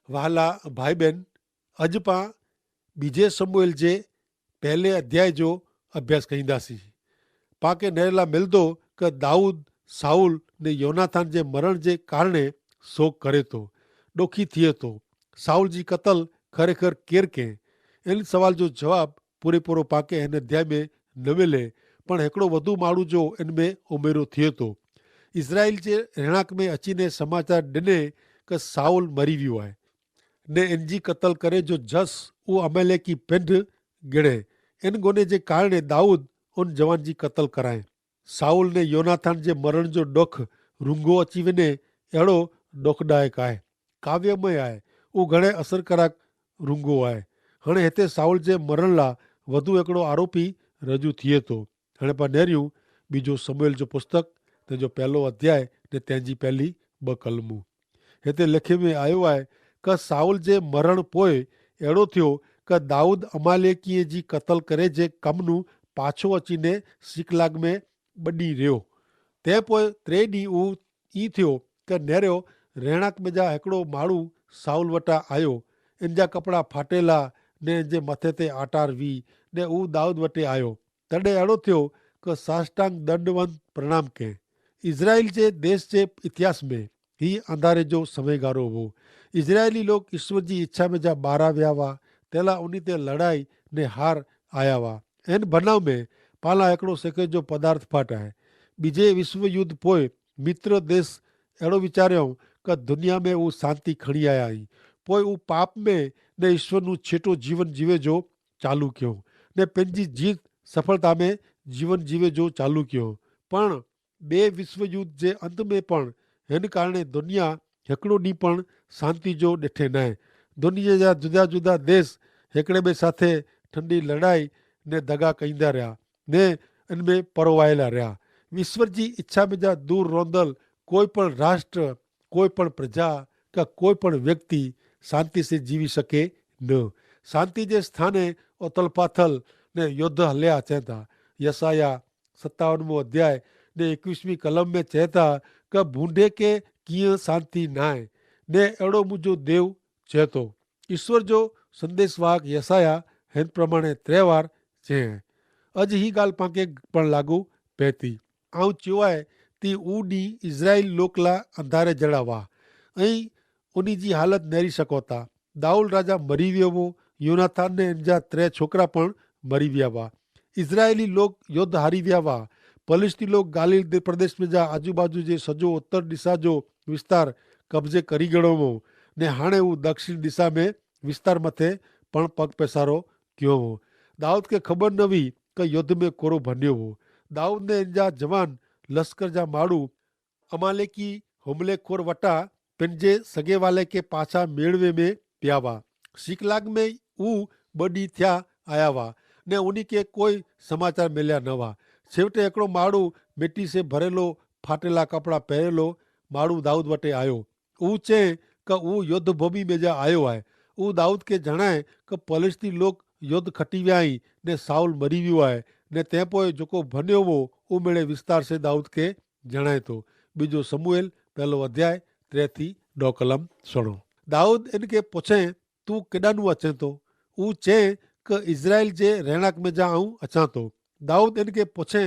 वहाला भाई बहन, अज पा बीजे समूएल जे पहले अध्याय जो अभ्यास कईंदासीं। पाके नेरला मिलंदो कि दाऊद साउल ने योनाथान जे मरण जे कारणे शोक करे थो, ॾोखी थिए थो। साउल जी क़तल खरेखर केर कयईं? इन सवाल जो जवाब पूरेपूरो पाके हिन अध्याय में न मिले, पण हिकिड़ो वधू माण्हू जो इन में उमेरो थिए थो। इज़राइल जे रहणांक में अचीने समाचार ॾिने कि साउल मरी वियो आहे ने इन जी क़तल करे जो जस उहो अमेलेकी पिंड गिणे। इन गुने जे कारणे दाऊद उन जवान जी क़तल कराए। साउल ने योनाथान जे मरण जो ॾुख रुंगो अची वञे, अहिड़ो ॾुखदायक आहे, काव्यमय आहे, उहो घणे असरकारक रुंगो आहे। हाणे हिते साउल जे मरण लाइ वधू हिकिड़ो आरोपी रजू थिए थो। हाणे पाण नेरियूं बीजो समूएल जो पुस्तक, तंहिंजो पहिलो अध्याय ने तंहिंजी पहिली 2 कलमूं। हिते लिखे में आयो आहे कि साउल जे मरण पोइ अहिड़ो थियो कि दाऊद अमालेकीअ जी क़तल करे जे कम नूं पाछो अचीने सिकलाग में 2 ॾींहं रहियो। तंहिं पोइ 3 ॾींहं उहो ई थियो कि नेरियो रहणांक में जा हिकिड़ो माण्हू साउल वटां आयो। इन जा कपिड़ा फाटेला ने इन जे मथे ते आटार वी ने उहो दाऊद वटि आयो। तॾहिं अहिड़ो थियो कि साष्टांग दंडवंत प्रणाम कयईं। इज़राइल जे देश जे इतिहास में ही अंधारे जो समयगारो हो। इज़राइली लोग ईश्वर जी इच्छा में जा ॿारा विया हुआ, तेला उन ते लड़ाई ने हार आया हुआ। इन बनाव में पाला हिकिड़ो सेके जो पदार्थ फाट आहे। बीजे विश्व युद्ध पोइ मित्र देश अहिड़ो वीचारियो कि दुनिया में उहो शांति खणी आया आहिनि। पोइ उहो पाप में ने ईश्वर नूं छेटो जीवन जीवे जो चालू कयो ने पंहिंजी जीत सफलता में जीवन जीवे जो चालू कयो। पण ॿिए विश्व युद्ध जे अंत में पण हिन कारणे दुनिया हिकिड़ो ॾींहुं पण शांति जो ॾिठे न आहे। दुनिया जा जुदा जुदा देश हिकिड़े ॿिए साथे ठंडी लड़ाई ने दगा कईंदा रहिया ने इन में परोवायला रहिया। ईश्वर जी इच्छा में जा दूर रोंदल कोई पण राष्ट्र, कोई पण प्रजा का कोई पण व्यक्ति शांति से जीवी सके न। शांति जे स्थाने उथल पाथल ने युद्ध हलिया अचनि था। यसाया 57 अध्याय ने 21वीं कलम में चए था कि बूंदे के कीअं शांति न आहे ने अहिड़ो मुंहिंजो देव चए थो। ईश्वर जो संदेशवाहक यसाया हिन प्रमाणे 3 बार चयईं। अॼु ही ॻाल्हि पाण पण लागू पए थी। ऐं चयो आहे ती उहो ॾींहुं इज़राइल लोक लाइ अंधारे जहिड़ा हुआ ऐं उन जी हालत नेरी सघो था। दाऊल राजा मरी वियो हो। योनाथान ने इन जा 3 छोकिरा पण मरी विया हुआ। इज़राइली लोग युद्ध हारी विया हुआ। फलिस्ती लोग गालील प्रदेश में जा आजू बाजू जे सॼो उत्तर दिशा जो विस्तार कब्जे करी गयो हो ने हाणे हू दक्षिण दिशा में विस्तार मथे पण पग पेसारो कयो हो। दाऊद खे ख़बर न हुई कि युद्ध में कोरो भंडियो हो। दाऊद ने इन जा जवान लश्कर जा माण्हू अमालेकी हमलेखोर वटा पंहिंजे सगे वाले के पाछा मेड़वे में पिया हुआ। सिकलाग में हू 2 ॾींहं थिया आया हुआ ने उन खे कोई समाचार मिलिया न हुआ। छेवटे हिकिड़ो माण्हू मिट्टी से भरेलो फाटेला कपिड़ा पहिरेलो माण्हू दाऊद वटि आयो। उहो चए कि उहो युद्ध भूमि में जा आयो आहे। उहो दाऊद खे जणाए कि फलिस्ती लोग युद्ध खटी विया आहिनि ने साउल मरी वियो आहे ने तंहिं पोइ जेको भनियो हो उहो मिड़े विस्तार से दाऊद खे जणाए थो। बीजो समूएल पहिलो अध्याय 3 थी 2 कलम सुणो। दाऊद इन खे पुछे तूं केॾां नूं अचे थो? उहो चए कि इज़राइल जे रहणांक में जा आऊं अचां थो। दाऊद इन खे पुछे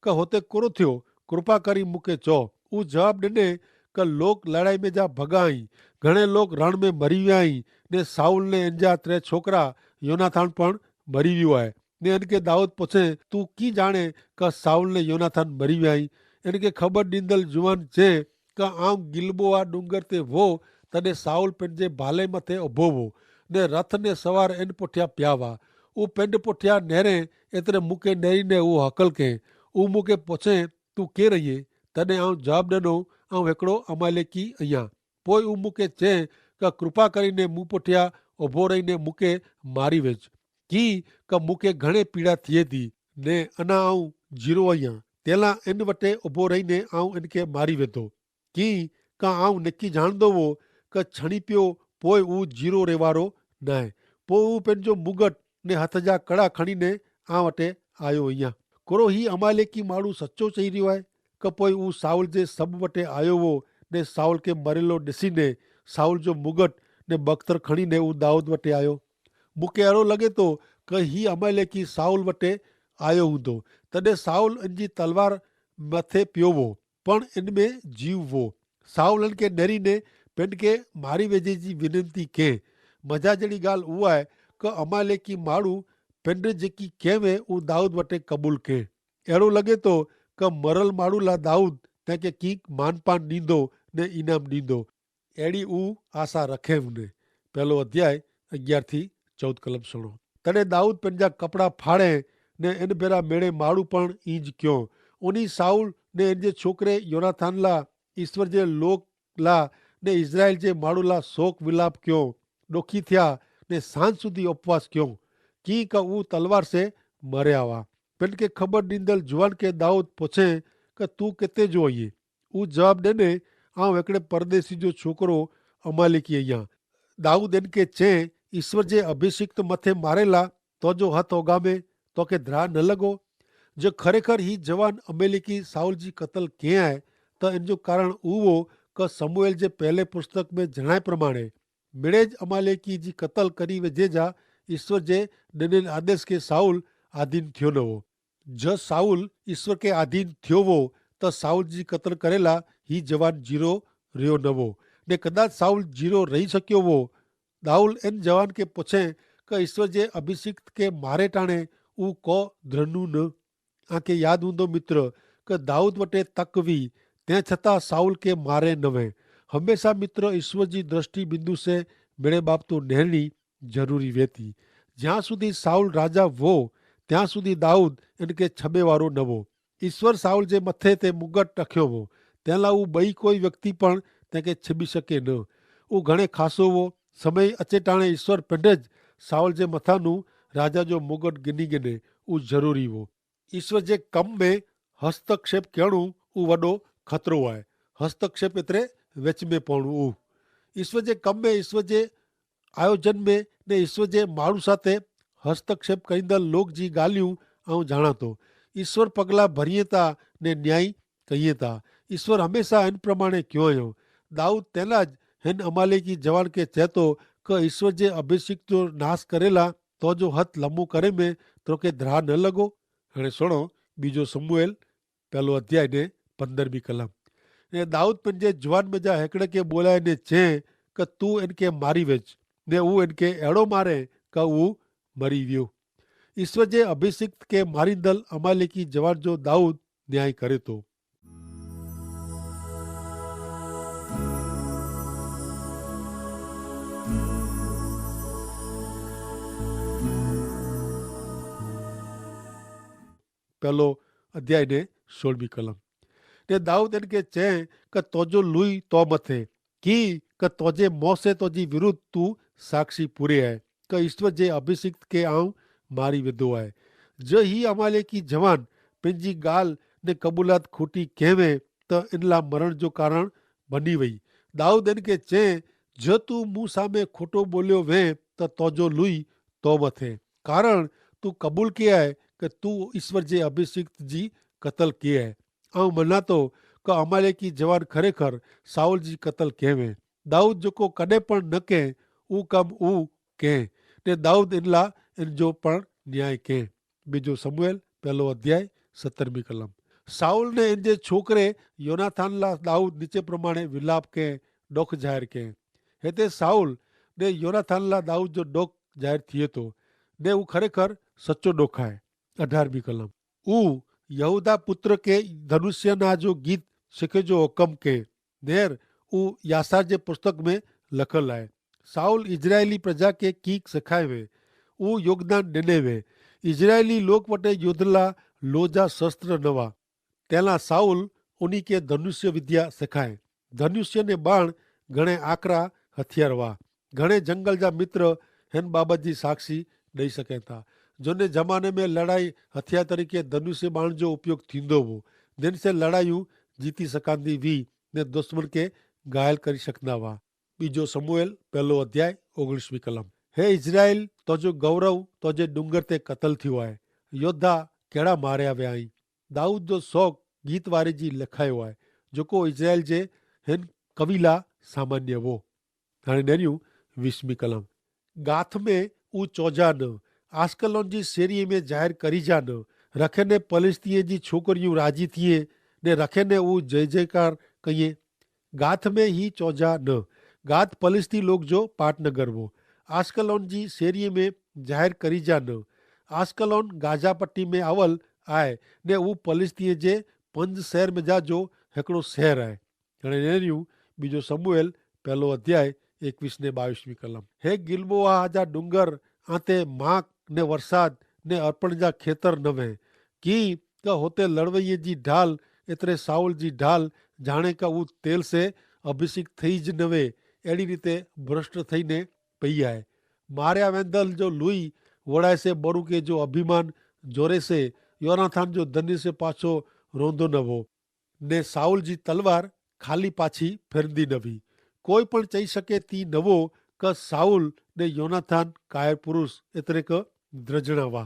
कि हुते कुरो थियो, कृपा करी मूंखे चओ। उहो जवाबु ॾिने कि लोग लड़ाई में जा भॻा आहिनि, घणे लोग रण में मरी विया आहिनि ने साउल ने इन जा 3 छोकिरा योनाथान पण मरी वियो आहे ने इन खे दाऊद पुछे तूं कीअं ॼाणे कि साउल ने योनाथान मरी विया आहिनि? इन खे ख़बर ॾींदड़ जुवान चए कि आऊं गिलबोआ डूंगर ते हो तॾहिं साउल पंहिंजे भाले मथे उभो हो ने रथ ने सवार इन पुठियां पिया हुआ। उहो पिंड पुठियां नेरे एतिरे मूंखे नेरी ने उहो हकल कयईं। उहो मूंखे पुछे तूं केरु आहीं? तॾहिं आऊं जवाबु ॾिनो ऐं हिकिड़ो अमालेकी आहियां। पोइ उहो मूंखे चए कि कृपा करे ने मूं पुठियां उभो रही ने मूंखे मारी वेच की कि मूंखे घणे पीड़ा थिए थी ने अञा आऊं जीरो आहियां। तेला इन वटि उभो रही ने आऊं इन खे मारी वेठो की आऊं निकी ॼाणंदो हो कि छणी पियो पोइ उहो जीरो रेवारो न आहे। पोइ उहो पंहिंजो मुगट ने हथ जा कड़ा खणी ने आं वटि आयो आहियां। कुरो ही अमालेकी माण्हू सचो चई रहियो आहे कि पोइ उहो साउल जे सभु वटि आयो हो ने साउल खे मरियलो ॾिसी ने साउल जो मुगट ने बख्तर खणीने हू दाऊद वटे आयो। मूंखे अहिड़ो लॻे थो कि हीउ अमालेकी साउल वटे आयो हूंदो। तॾहिं साउल इन जी तलवार मथे पियो हो, पण इन में जीव हो। साउल इन खे नेरीने पिंड खे मारी वेझे जी विनंती कयईं। मज़ा जहिड़ी ॻाल्हि उहा आहे कि अमालेकी माण्हू पिंड जेकी कंहिं में उहो दाऊद वटे क़बूल कयईं। अहिड़ो लॻे थो कि मरल माण्हू लाइ दाऊद तंहिंखे कीक मानपान ॾींदो ने इनाम ॾींदो। अहिड़ी हू आशा रखे हुन। पहलो अध्याय 11 थी 14 कलम सुणो। तॾहिं दाऊद पंहिंजा कपिड़ा फाड़े ने इन भेरा मेड़े माण्हू पण ईंज कयो। उन साउल ने इन जे छोकिरे योनाथान लाइ, ईश्वर जे लोक लाइ ने इज़राइल जे माण्हू लाइ शोक विलाप कयो। ॾुखी थिया ने सांझ सुधी उपवास कयो की का हू तलवार से मरिया हुआ। पिंड खे ख़बर ॾींदड़ जुवान खे दाऊद पुछे कि तूं किथे जो आहीं? हू जवाबु ॾिने, आउं हिकिड़े परदेसी जो छोकिरो अमालेकी आहियां। दाऊद इन खे चई, ईश्वर जे अभिषिक्त मथे मारे ला तुंहिंजो हथ ओगामे तोखे द्रा न लॻो? जो खरेखर ही जवान अमेरिकी साउल जी क़तल कीअं आहे त इन जो कारण उहो कि समूएल जे पहले पुस्तक में जणाए प्रमाणे मिड़ेज अमालेकी जी क़तल करी वेझे जा ईश्वर जे ॾिनल आदेश खे साउल आधीन थियो न हो। ज साउल ईश्वर खे आधीन थियो हो त साउल जी क़तल करेला ही जवान जीरो रहियो न हो ने कदाच साउल जीरो रही सकियो हो। दाऊद इन जवान खे पुछे कि ईश्वर जे अभिषिक्त खे मारे टाणे उहो को धरनू न। आंखे यादि हूंदो मित्र कि दाऊद वटे तक हुई, तंहिं छतां साउल खे मारे न वए। हमेशा मित्र ईश्वर जी दृष्टि बिंदु से मेरे बाबतों नेरणी ज़रूरी वे थी। ज्यां सुधी साउल राजा वो ત્યાં સુધી દાऊद इनके छबे वारो न हो। ईश्वर साउल जे मथे ते मुगट रखियो हो, तंहिं लाइ हू ॿई कोई व्यक्ति पण तंहिंखे छिबी सघे न। हू घणे ख़ासो हो। समय अचे टाणे ईश्वर पिंड साउल जे मथां राजा जो मुगट गिनी गिने उहो ज़रूरी हो। ईश्वर जे कम में हस्तक्षेप करणु उहो वॾो ख़तरो आहे। हस्तक्षेप एतिरे विच में पवणु उहो ईश्वर जे कम में, ईश्वर जे आयोजन में ने ईश्वर जे माण्हू साथे हस्तक्षेप कईंदड़ लोक जी ॻाल्हियूं आउं ॼाणां थो। ईश्वर पगला भरिए था ने न्याय कईं था। ईश्वर हमेशह इन प्रमाणे कयो हुयो। दाऊद तंहिं हिन अमालेकी जवान खे चए थो कि ईश्वर जे अभिषिक्त जो नाश करेला तुंहिंजो हथ लम्बो करे में तोखे द्रा न लॻो। हाणे सुणो ॿीजो समूएल पहलो अध्याय ने 15वीं कलम। ने दाऊद पंहिंजे जवान में जा हिकिड़े खे ॿोलाए ने चई कि तूं इनखे मारी वेझ ने हू इनखे अहिड़ो मारे कि हू मरी वियो। ईश्वर जे अभिषिक्त खे मारींदड़ अमालेकी जवान जो दाऊद न्याय करे थो। पहलो अध्याय ने 16वीं कलम। ने दाऊद इनखे चई कि तुंहिंजो लुई तो मथे की कि तुंहिंजे मुंहं से तुंहिंजी विरुद्ध तूं साक्षी पूरे आहे कि ईश्वर जे अभिषिक्त खे आउं मारी विधो आहे। जो ही अमालेकी जवान पंहिंजी ॻाल्हि ने क़बूलात खोटी कंहिं त इन लाइ मरण जो कारण बनी वई। दाऊद इनखे चई, जो तूं मूं साम्हूं खोटो ॿोलियो वें त तुंहिंजो लुई तो मथे, कारण तूं क़बूल कयो आहे कि तूं ईश्वर जे अभिषिक्त जी क़तल कई आहे। ऐं मञा थो कि अमालेकी जवान खरेखर साउल जी क़तल कई वे। दाऊद जेको कॾहिं पण न कई उहो कमु उहो कई ने दाऊद इन लाइ इन जो पण न्याय कई। ॿिजो समूएल पहलो अध्याय 17वीं कलम। साउल ने इन जे छोकिरे योनाथान लाइ दाऊद नीचे प्रमाणे विलाप कई, ॾुख ज़ाहिर कई। हिते साउल ने योनाथान लाइ दाऊद जो ॾुख ज़ाहिर थिए थो ने हू खरेखर सचो ॾुख आहे। 18वीं कलम। हू यहूदा पुत्र खे धनुष्यना जो गीत सिखे जो हुकम कई। नेर हू यासार जे पुस्तक में लिखल आहे। साउल इजरायली प्रजा खे कीक सिखाए वे, उहो योगदान ॾिने वे। इजरायली लोक वटे युद्ध लाइ लोह जा शस्त्र न हुआ, तंहिं लाइ साउल उन्ही खे धनुष्य विद्या सिखाए। धनुष्य ने बाण घणे आकरा हथियार हुआ। घणे जंगल जा मित्र हिन बाबत जी साक्षी ॾेई सघनि था। झूने ज़माने में लड़ाई हथियार तरीक़े धनुष्य बाण जो उपयोग थींदो हो, जिन से लड़ायूं जीती सघंदी हुई ने दुश्मन खे घायल करे सघंदा हुआ। ॿिजो समूएल पहलो अध्याय 19वीं कलम। हे इज़राइल, तुंहिंजो गौरव तुंहिंजे डुंगर ते क़तल थियो आहे। योद्धा कहिड़ा मारिया विया आहिनि। दाऊद जो शौक़ गीत वारे जी लिखायो आहे, जेको इज़राइल जे हिन कबीला सामान्य हो। हाणे नेरियूं 20वीं कलम। गाथ में ऊ चौजा न, आस्कलोन जी शेरीअ में ज़ाहिर करी जा न, रखे ने पलिस्तीअ जी छोकरियूं राजी थिए ने रखे ने ऊ जय जयकार कइए। गाथ में ही चौजा न, गाथ पलिस्ती लोग जो पाटनगर वो, आस्कलोन जी शेरीअ में ज़ाहिर करी जा न, आस्कलोन गाजा पट्टी में आवल आहे ने ऊ पलिस्तीअ जे 5 शहर में जा जो हिकिड़ो शहर आहे। हाणे नेरियूं बीजो समूएल पहलो अध्याय 21 ने 22वीं कलम। हे गिलबोआ जा डूंगर आते माक ने वरसाद ने अर्पण जा खेतर न वे की त होते लड़वईअ जी ढाल एतिरे साउल जी ढाल जाणे का ऊ तेल से अभिषेक थई ज न वे अहिड़ी रीते भ्रष्ट थईने पई आहे। मारिया वेंदल जो लुई वड़ाए से बरुके जो अभिमान जोरे से योनाथान जो धन्य से पाछो रोंदो न वो ने साउल जी तलवार खाली पाछी फेरंदी न हुई। कोई पण चई सके ती नवो क साउल ने योनाथान कायर पुरुष एतरे क द्रजणा वा।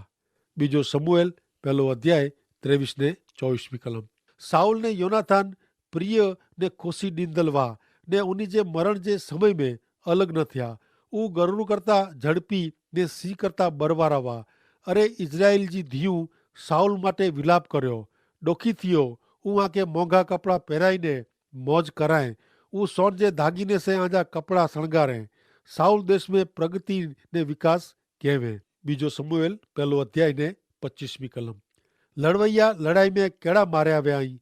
बीजो समूएल पहलो अध्याय 23 ने 24वीं कलम। साउल ने योनाथान प्रिय ने खोसी डींदल वा ने उनी जे मरण जे समय में अलग न थिया। ऊ गरुड़ करता झड़पी ने सी करता बरवारा वा। अरे इजराइल जी धियूं साउल माटे विलाप कर्यो, डोखी थियो। ऊ आके मोंघा कपड़ा पहराईने मौज कराएं। ऊ सोन जे दागीने से आजा कपड़ा शणगारें। साउल देश में प्रगति ने विकास कहवे। बीजो समूएल पहलो अध्याय ने 25वीं कलम। लड़वैया लड़ाई में केड़ा मारिया व्याई।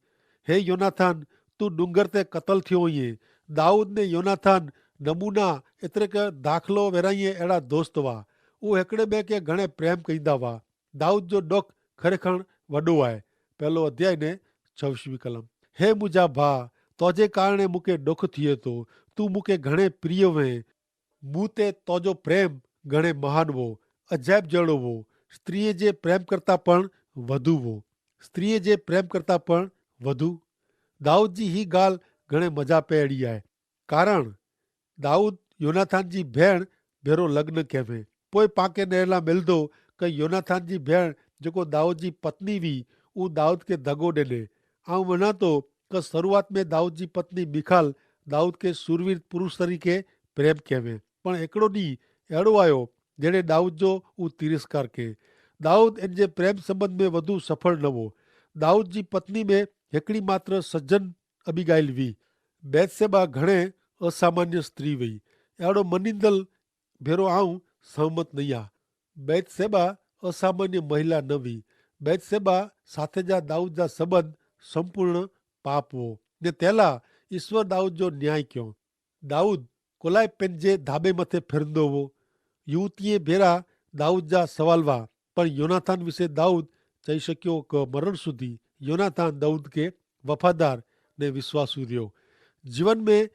हे योनाथान तू डूंगर ते कतल थियो हुई। दाऊद ने योनाथान नमूना एतरे के दाखलो वेराइए अड़ा दोस्त वा। ऊ हिकड़े ॿिए के घणे प्रेम कईंदा वा। दाऊद जो डोक खरेखण वॾो आहे। पहलो अध्याय ने 26वीं कलम। हे मुंहिंजा भाउ तोजे कारणे मूंखे डुख थिए थो। तू मूंखे घणे प्रिय वे। मूं ते तोजो प्रेम घणे महान वो, अजाइब जहिड़ो वो। स्त्रीअ जे प्रेम करता पण वधू वो, स्त्रीअ जे प्रेम करता पण वधू। दाऊद जी ही ॻाल्हि घणे मज़ा पे अहिड़ी आहे। कारण दाऊद योनाथान जी भेण भेरो लग्न कयवे। पोइ पाके नेरला मिलंदो क योनाथान जी भेण जेको दाऊद जी पत्नी हुई ऊ दाऊद खे दगो ॾिने। आऊं मञा थो क शुरूआत में दाऊद जी पत्नी मिखाल दाऊद खे सूरवीर पुरुष तरीके प्रेम कयवे। पण हिकिड़ो ॾींहुं अहिड़ो आयो जॾहिं दाऊद जो ऊ तिरस्कार कये। दाऊद इन जे प्रेम संबंध में वधू सफल न हो। दाऊद जी पत्नी में हिकिड़ी मात्र सज्जन अबिगाइल हुई। बैतसेबा घणे असामान्य स्त्री हुई। अहिड़ो मनींदल भेरो आऊं सहमत नहीं आ। बैतसेबा असामान्य महिला न हुई। बैतसेबा साथे जा दाऊद जा संबंध संपूर्ण पाप हो ने तेला ईश्वर दाऊद जो न्याय क्यों। दाऊद कोलाए पंहिंजे धाबे मथे फिरंदो हो। युवतीअ भेरा दाऊद जा सवाल हुआ। पर योनाथान विषे दाऊद चई सकियो क मरण सुधी योनाथान दाऊद के वफ़ादार ने विश्वासु रहियो। जीवन में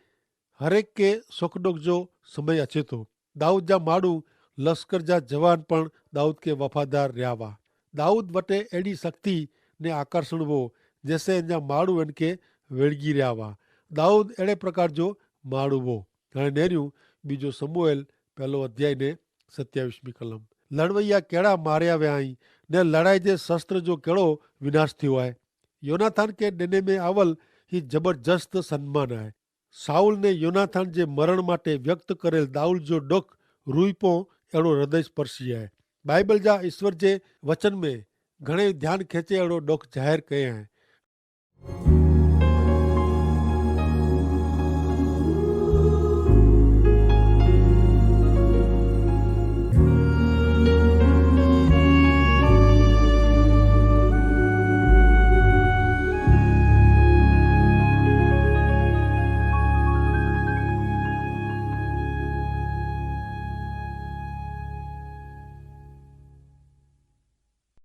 हरेक के सुख दुख जो समय अचे थो। दाऊद जा माण्हू लश्कर जा जवान पण दाऊद के वफ़ादार रहिया हुआ। दाऊद वटे अहिड़ी शक्ति ने आकर्षण हो जैसे इन जा माण्हू इनके वेड़गी रहिया हुआ। दाऊद अहिड़े प्रकार जो माण्हू हो। हाणे नेरियूं बीजो समूएल पहलो अध्याय ने 27वीं कलम। लड़वैया केड़ा मारिया विया आहीं ने लड़ाई जे शस्त्र जो केड़ो विनाश थियो आहे। योनाथान के ॾिने में आवल ही जबरदस्त सन्मान आहे। साउल ने योनाथान जे मरण माटे व्यक्त करेल दाऊद जो डुख रूईपो अहिड़ो हृदय स्पर्शी आहे। बाइबल जा ईश्वर जे वचन में घणे ध्यान खेचे अहिड़ो डुख ज़ाहिर कये आहिनि।